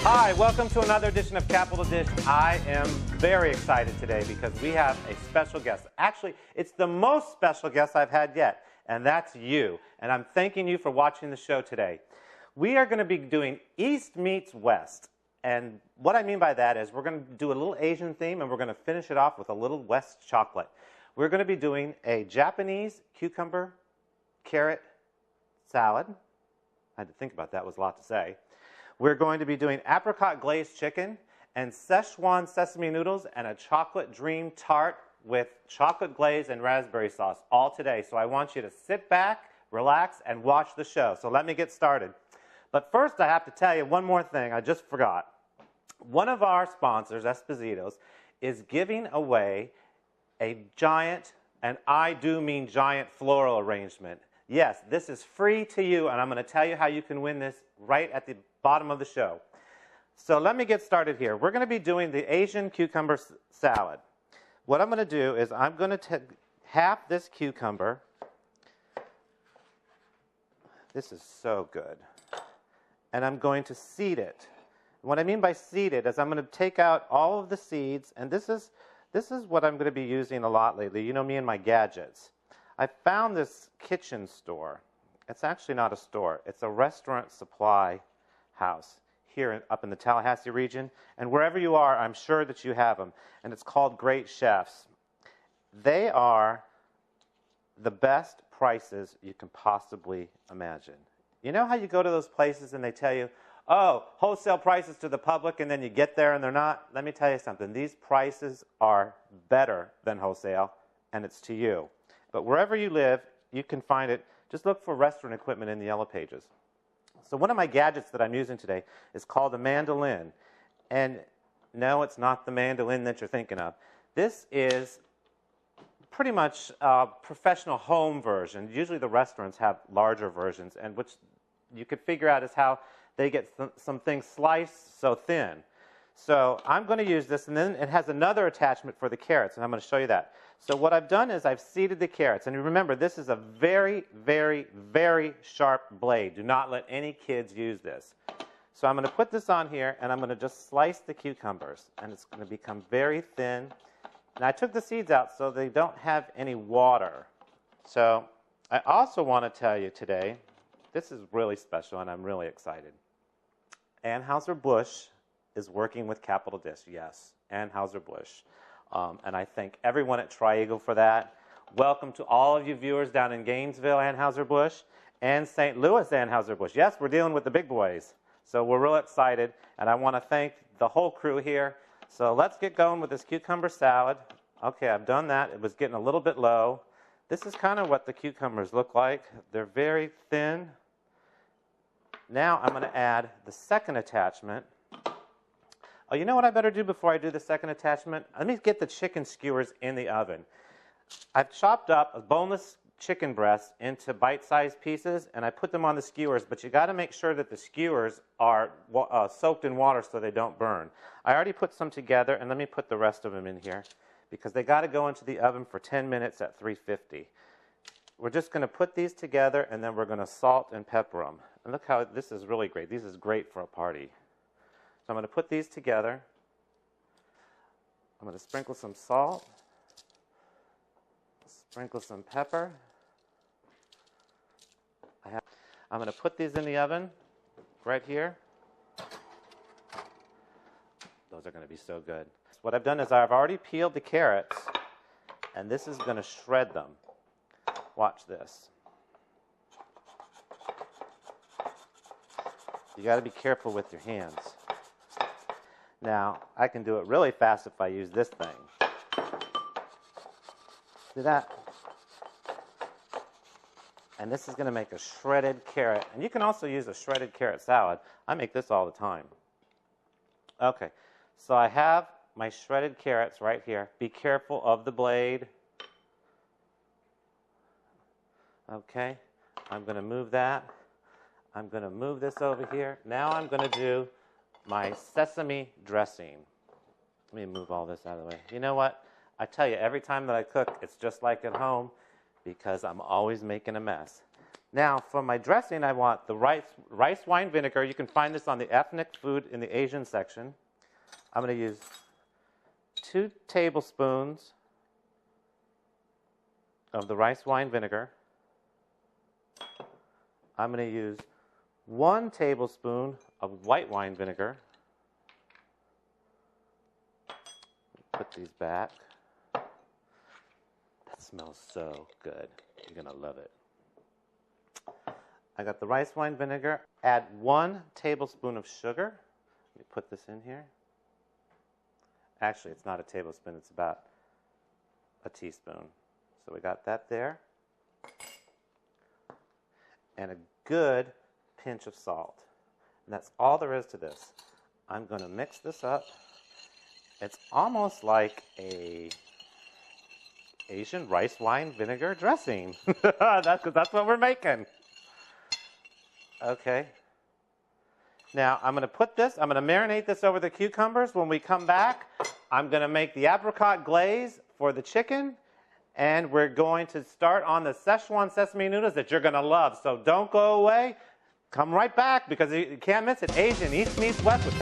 Hi, welcome to another edition of Capital Dish. I am very excited today because we have a special guest. Actually, it's the most special guest I've had yet, and that's you. And I'm thanking you for watching the show today. We are going to be doing East meets West. And what I mean by that is we're going to do a little Asian theme, and we're going to finish it off with a little West chocolate. We're going to be doing a Japanese cucumber carrot salad. I had to think about that. It was a lot to say. We're going to be doing apricot glazed chicken and Szechuan sesame noodles and a chocolate dream tart with chocolate glaze and raspberry sauce all today. So I want you to sit back, relax, and watch the show. So let me get started. But first I have to tell you one more thing I just forgot. One of our sponsors, Espositos, is giving away a giant, and I do mean giant, floral arrangement. Yes, this is free to you, and I'm going to tell you how you can win this right at the bottom of the show. So let me get started here. We're going to be doing the Asian cucumber salad. What I'm going to do is I'm going to take half this cucumber. This is so good. And I'm going to seed it. What I mean by seed it is I'm going to take out all of the seeds, and this is what I'm going to be using a lot lately. You know me and my gadgets. I found this kitchen store. It's actually not a store. It's a restaurant supply house here up in the Tallahassee region. And wherever you are, I'm sure that you have them. And it's called Great Chefs. They are the best prices you can possibly imagine. You know how you go to those places and they tell you, oh, wholesale prices to the public, and then you get there and they're not? Let me tell you something. These prices are better than wholesale, and it's to you. But wherever you live, you can find it. Just look for restaurant equipment in the Yellow Pages. So one of my gadgets that I'm using today is called a mandolin. And no, it's not the mandolin that you're thinking of. This is pretty much a professional home version. Usually the restaurants have larger versions, and which you could figure out is how they get some things sliced so thin. So I'm going to use this, and then it has another attachment for the carrots, and I'm going to show you that. So what I've done is I've seeded the carrots. And remember, this is a very, very, very sharp blade. Do not let any kids use this. So I'm going to put this on here, and I'm going to just slice the cucumbers. And it's going to become very thin. And I took the seeds out so they don't have any water. So I also want to tell you today, this is really special, and I'm really excited. Anheuser-Busch is working with Capital Dish. Yes, Anheuser-Busch. And I thank everyone at Tri-Eagle for that. Welcome to all of you viewers down in Gainesville, Anheuser-Busch, and St. Louis, Anheuser-Busch. Yes, we're dealing with the big boys. So we're real excited, and I want to thank the whole crew here. So let's get going with this cucumber salad. Okay, I've done that. It was getting a little bit low. This is kind of what the cucumbers look like. They're very thin. Now I'm going to add the second attachment. Oh, you know what I better do before I do the second attachment? Let me get the chicken skewers in the oven. I've chopped up a boneless chicken breast into bite-sized pieces, and I put them on the skewers, but you got to make sure that the skewers are soaked in water so they don't burn. I already put some together, and let me put the rest of them in here because they got to go into the oven for 10 minutes at 350. We're just going to put these together, and then we're going to salt and pepper them. And look how this is really great. This is great for a party. So I'm going to put these together. I'm going to sprinkle some salt, sprinkle some pepper. I'm going to put these in the oven right here. Those are going to be so good. What I've done is I've already peeled the carrots, and this is going to shred them. Watch this. You got to be careful with your hands. Now, I can do it really fast if I use this thing. See that? And this is going to make a shredded carrot. And you can also use a shredded carrot salad. I make this all the time. Okay, so I have my shredded carrots right here. Be careful of the blade. Okay, I'm going to move that. I'm going to move this over here. Now I'm going to do my sesame dressing. Let me move all this out of the way. You know what? I tell you, every time that I cook, it's just like at home because I'm always making a mess. Now, for my dressing, I want the rice wine vinegar. You can find this on the ethnic food in the Asian section. I'm going to use 2 tablespoons of the rice wine vinegar. I'm going to use 1 tablespoon of white wine vinegar. Put these back. That smells so good. You're going to love it. I got the rice wine vinegar. Add 1 tablespoon of sugar. Let me put this in here. Actually, it's not a tablespoon. It's about a teaspoon. So we got that there. And a good pinch of salt. And that's all there is to this. I'm going to mix this up. It's almost like a Asian rice wine vinegar dressing. That's what we're making. Okay. Now, I'm going to put this, I'm going to marinate this over the cucumbers. When we come back, I'm going to make the apricot glaze for the chicken, and we're going to start on the Szechuan sesame noodles that you're going to love. So don't go away. Come right back because you can't miss it. Asian East meets West with